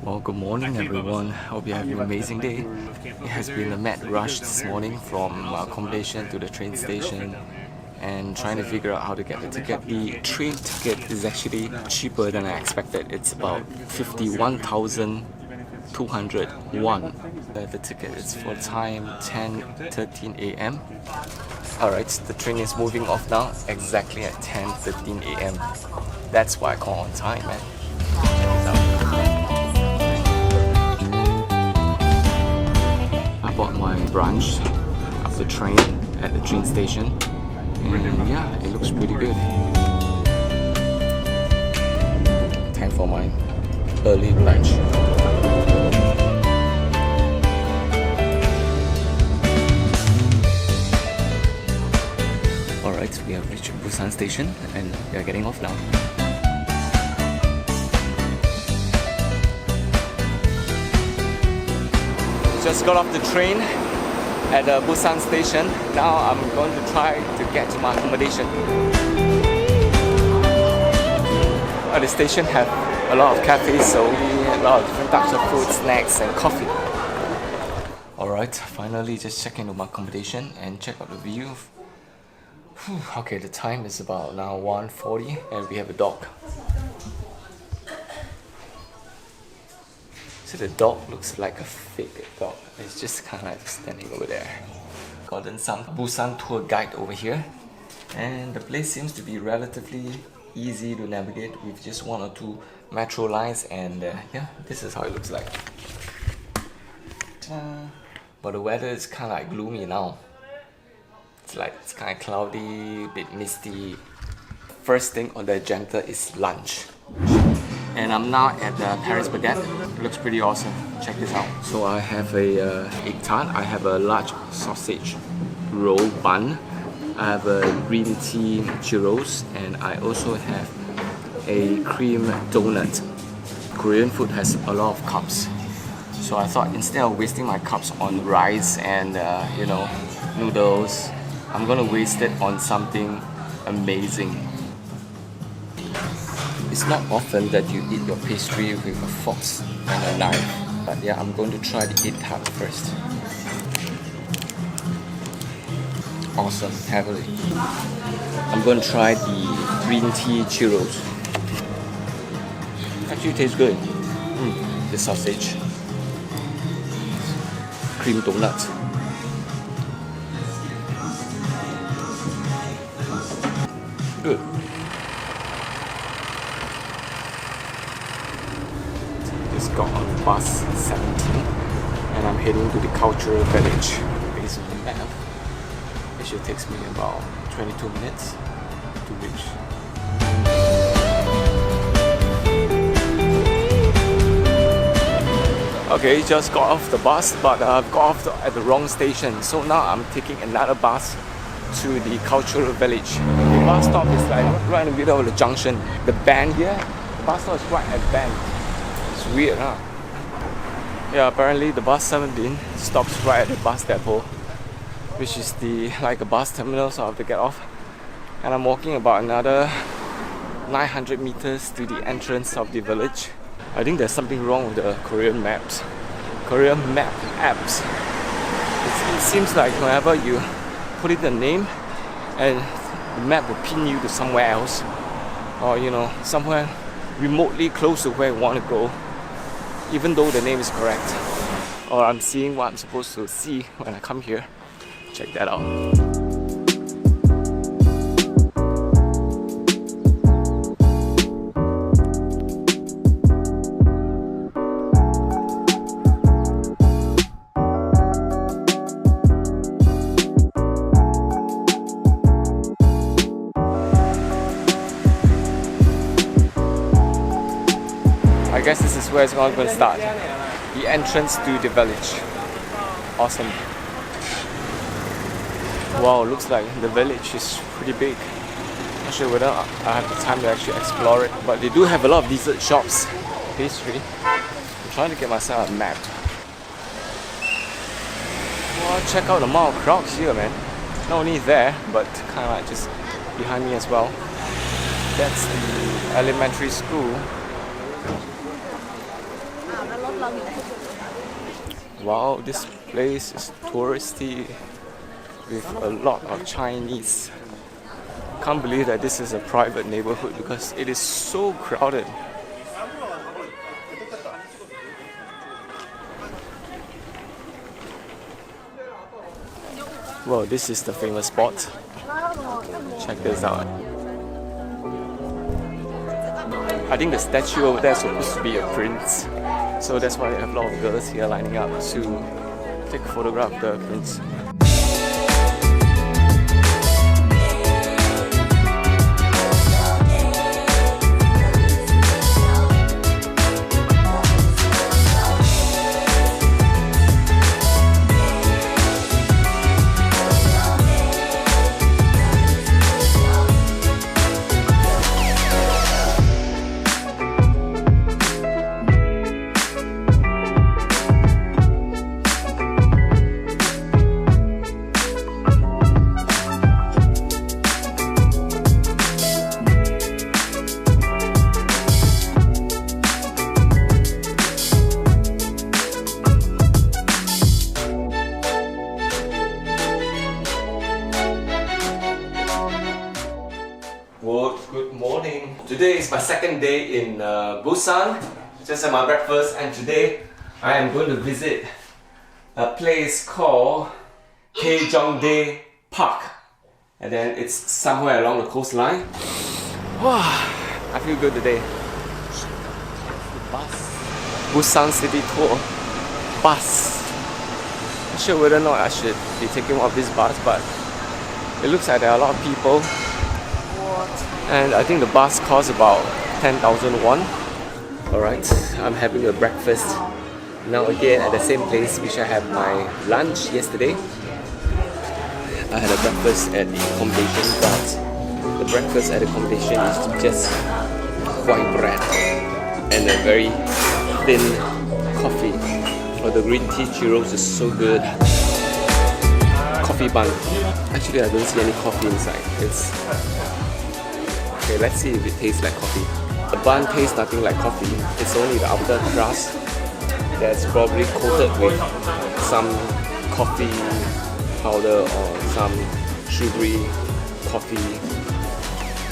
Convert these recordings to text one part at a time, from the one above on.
Well, good morning everyone. Hope you have an amazing day. It has been a mad rush this morning from accommodation to the train station and trying to figure out how to get the ticket. The train ticket is actually cheaper than I expected. It's about 51,200 won. The ticket is for time 10:13 a.m. Alright, the train is moving off now exactly at 10:13 a.m. That's why I call on time, man. I bought my brunch of the train at the train station, and yeah, it looks pretty good. Time for my early lunch. Alright, we have reached Busan station and we are getting off now. Just got off the train at the Busan station. Now I'm going to try to get to my accommodation. The station have a lot of cafes, so a lot of different types of food, snacks and coffee. Alright, finally just check into my accommodation and check out the view. Okay, the time is about now 1:40 and we have a dog. So the dog looks like a fake dog. It's just kind of like standing over there. Gotten some Busan tour guide over here. And the place seems to be relatively easy to navigate with just one or two metro lines, and yeah, this is how it looks like. But the weather is kind of like gloomy now. It's kind of cloudy, a bit misty. First thing on the agenda is lunch. And I'm now at the Paris Baguette. It looks pretty awesome. Check this out. So I have a egg tart. I have a large sausage roll bun. I have a green tea churros, and I also have a cream donut. Korean food has a lot of carbs, so I thought instead of wasting my carbs on rice and noodles, I'm gonna waste it on something amazing. It's not often that you eat your pastry with a fork and a knife, but yeah, I'm going to try the egg tart first. Awesome, heavily. I'm going to try the green tea churros. Actually tastes good. The sausage. Cream donut. Good. Just got on bus 17 and I'm heading to the cultural village. Based on the map, it should take me about 22 minutes to reach. Okay, just got off the bus, but I've got off at the wrong station, so now I'm taking another bus to the cultural village. The bus stop is like right in the middle of the junction. The bend here, the bus stop is right at bend. It's weird, huh? Yeah, apparently the bus 17 stops right at the bus depot, which is like a bus terminal, so I have to get off. And I'm walking about another 900 meters to the entrance of the village. I think there's something wrong with the Korean maps. Korean map apps. It seems like whenever you put in the name and the map will pin you to somewhere else, or somewhere remotely close to where you want to go, even though the name is correct. Or I'm seeing what I'm supposed to see when I come here. Check that out. I guess this is where it's all going to start. The entrance to the village. Awesome. Wow, looks like the village is pretty big. Not sure whether I have the time to actually explore it, but they do have a lot of dessert shops. Pastry. I'm trying to get myself a map. Wow, check out the amount of crowds here, man. Not only there, but kind of like just behind me as well. That's the elementary school. Wow, this place is touristy with a lot of Chinese. Can't believe that this is a private neighborhood because it is so crowded. Well, this is the famous spot. Check this out. I think the statue over there is supposed to be a prince. So that's why I have a lot of girls here lining up to take a photograph of the prince. Well, good morning. Today is my second day in Busan. Just had my breakfast, and today I am going to visit a place called Taejongdae Park, and then it's somewhere along the coastline. Wow, I feel good today. Busan City Tour bus. Not sure whether or not I should be taking one of this bus, but it looks like there are a lot of people. And I think the bus costs about 10,000 won. Alright, I'm having a breakfast now again at the same place which I had my lunch yesterday. I had a breakfast at the accommodation, but the breakfast at the accommodation is just white bread and a very thin coffee. Oh, the green tea churros is so good. Coffee bun. Actually, I don't see any coffee inside. Okay, let's see if it tastes like coffee. The bun tastes nothing like coffee. It's only the outer crust that's probably coated with some coffee powder or some sugary coffee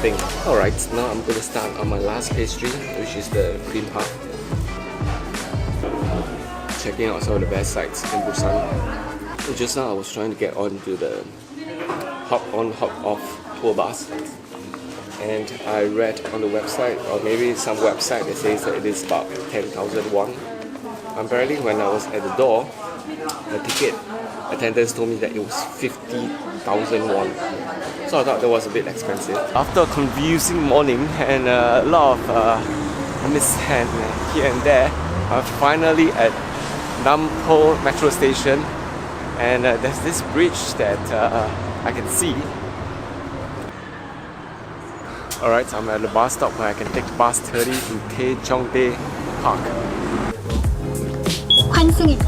thing. Alright, now I'm going to start on my last pastry, which is the cream puff. Checking out some of the best sites in Busan. Just now I was trying to get onto the hop on hop off tour bus, and I read on the website, or maybe some website that says that it is about 10,000 won. Apparently when I was at the door, the ticket attendants told me that it was 50,000 won. So I thought that was a bit expensive. After a confusing morning and a lot of mishap here and there, I'm finally at Nampo metro station, and there's this bridge that I can see. Alright, I'm at the bus stop where I can take bus 30 to Taejongdae Park. 환승입니다.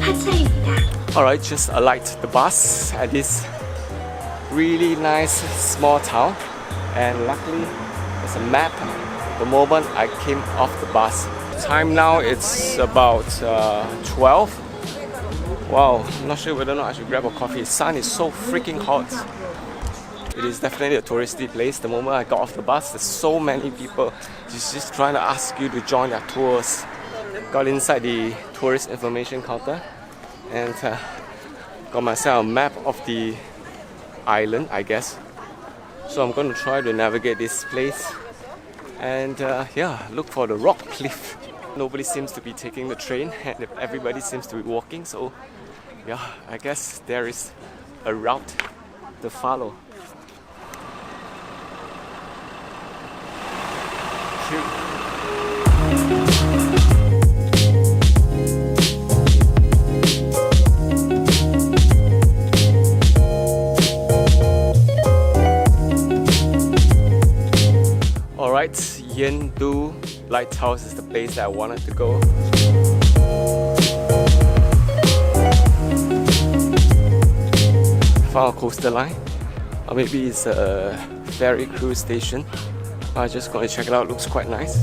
하차입니다. Alright, just alight the bus at this really nice small town, and luckily there's a map the moment I came off the bus. Time now it's about 12. Wow, I'm not sure whether or not I should grab a coffee. The sun is so freaking hot. It is definitely a touristy place. The moment I got off the bus, there's so many people just trying to ask you to join their tours. Got inside the tourist information counter and got myself a map of the island, I guess. So I'm going to try to navigate this place and yeah, look for the rock cliff. Nobody seems to be taking the train and everybody seems to be walking, so yeah, I guess there is a route to follow. Alright, Yeondu Lighthouse is the place that I wanted to go. found a coaster line, or maybe it's a ferry cruise station. I'm just going to check it out. Looks quite nice.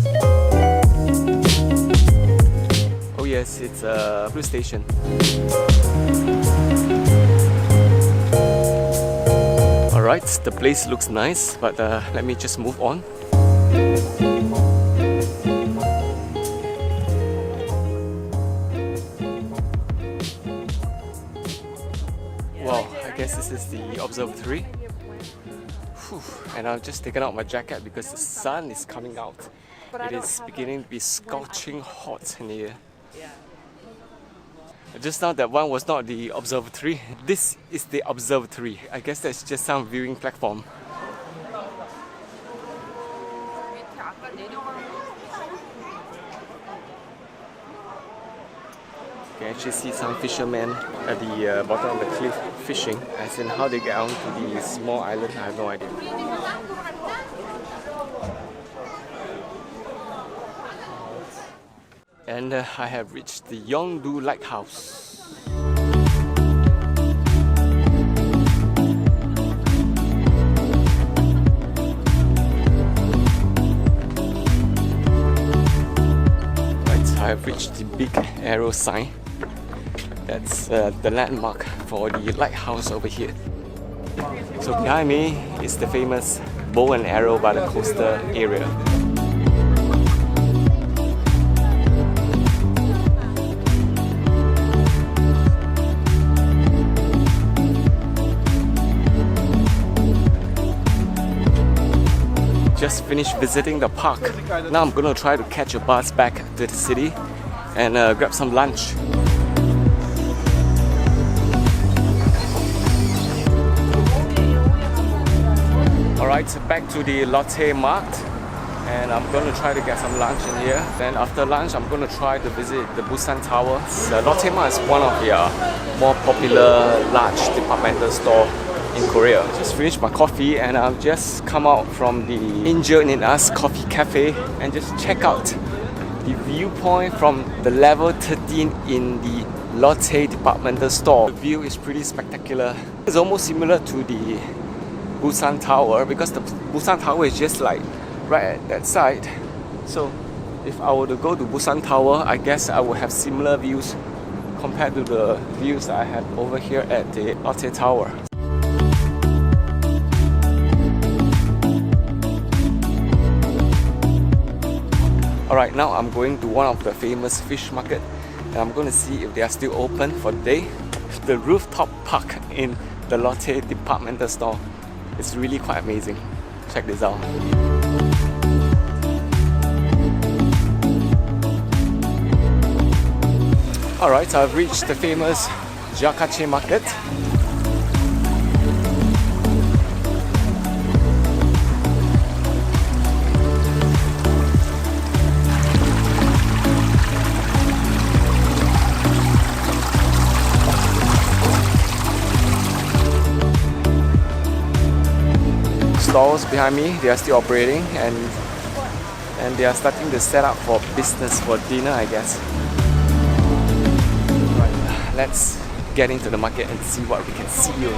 Oh yes, it's a cruise station. Alright, the place looks nice, but let me just move on. Wow, I guess this is the observatory. Whew. And I've just taken out my jacket because the sun is coming out. It is beginning to be scorching hot in here. Just now that one was not the observatory. This is the observatory. I guess that's just some viewing platform. You can actually see some fishermen at the bottom of the cliff fishing. As in how they get onto the small island, I have no idea. And I have reached the Yeongdo Lighthouse. Right, I have reached the big arrow sign. That's the landmark for the lighthouse over here. So behind me is the famous bow and arrow by the coastal area. Just finished visiting the park. Now I'm gonna try to catch a bus back to the city and grab some lunch. Alright, back to the Lotte Mart, and I'm gonna try to get some lunch in here. Then after lunch, I'm gonna try to visit the Busan Tower. Lotte Mart is one of the more popular large departmental store in Korea. Just finished my coffee and I've just come out from the Angel in Us Coffee Cafe and just check out the viewpoint from the level 13 in the Lotte departmental store. The view is pretty spectacular. It's almost similar to the Busan Tower because the Busan Tower is just like right at that side. So if I were to go to Busan Tower, I guess I would have similar views compared to the views that I have over here at the Lotte Tower. Alright, now I'm going to one of the famous fish market and I'm going to see if they are still open for the day. The rooftop park in the Lotte departmental store is really quite amazing. Check this out. Alright, I've reached the famous Jakache market. Stalls behind me, they are still operating and they are starting to set up for business, for dinner, I guess. Right, let's get into the market and see what we can see here.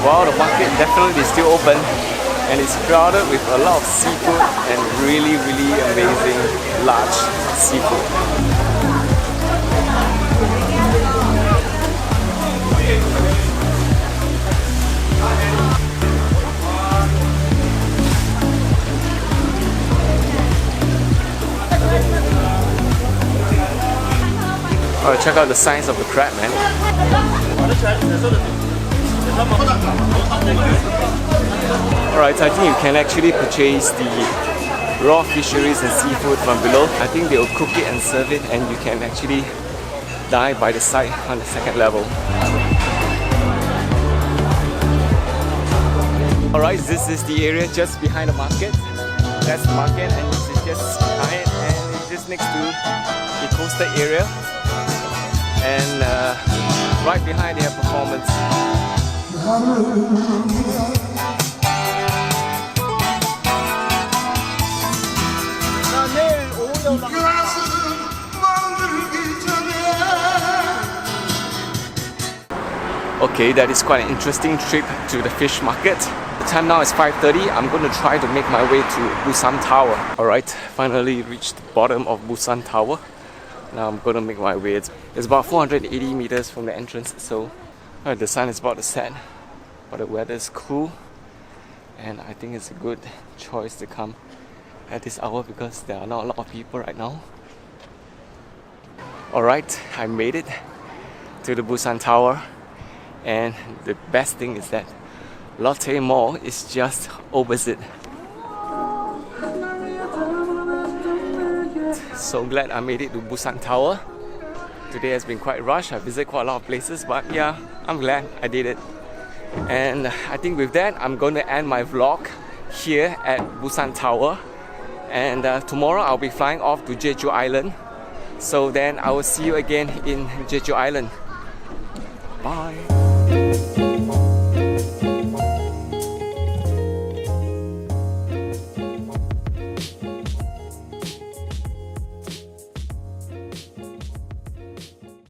Wow, the market definitely is still open and it's crowded with a lot of seafood and really amazing large seafood. Alright, check out the size of the crab, man. Alright, I think you can actually purchase the raw fisheries and seafood from below. I think they will cook it and serve it and you can actually dine by the side on the second level. Alright, this is the area just behind the market. That's the market and this is just behind, and it's just next to the coaster area. And right behind they have performance. Okay, that is quite an interesting trip to the fish market. The time now is 5:30. I'm going to try to make my way to Busan Tower. Alright, finally reached the bottom of Busan Tower. Now I'm going to make my way. It's about 480 meters from the entrance, so the sun is about to set. But the weather is cool, and I think it's a good choice to come at this hour because there are not a lot of people right now. Alright, I made it to the Busan Tower. And the best thing is that Lotte Mart is just opposite. So glad I made it to Busan Tower. Today has been quite rushed. I visited quite a lot of places, but yeah, I'm glad I did it. And I think with that, I'm going to end my vlog here at Busan Tower. And tomorrow I'll be flying off to Jeju Island. So then I will see you again in Jeju Island. Bye.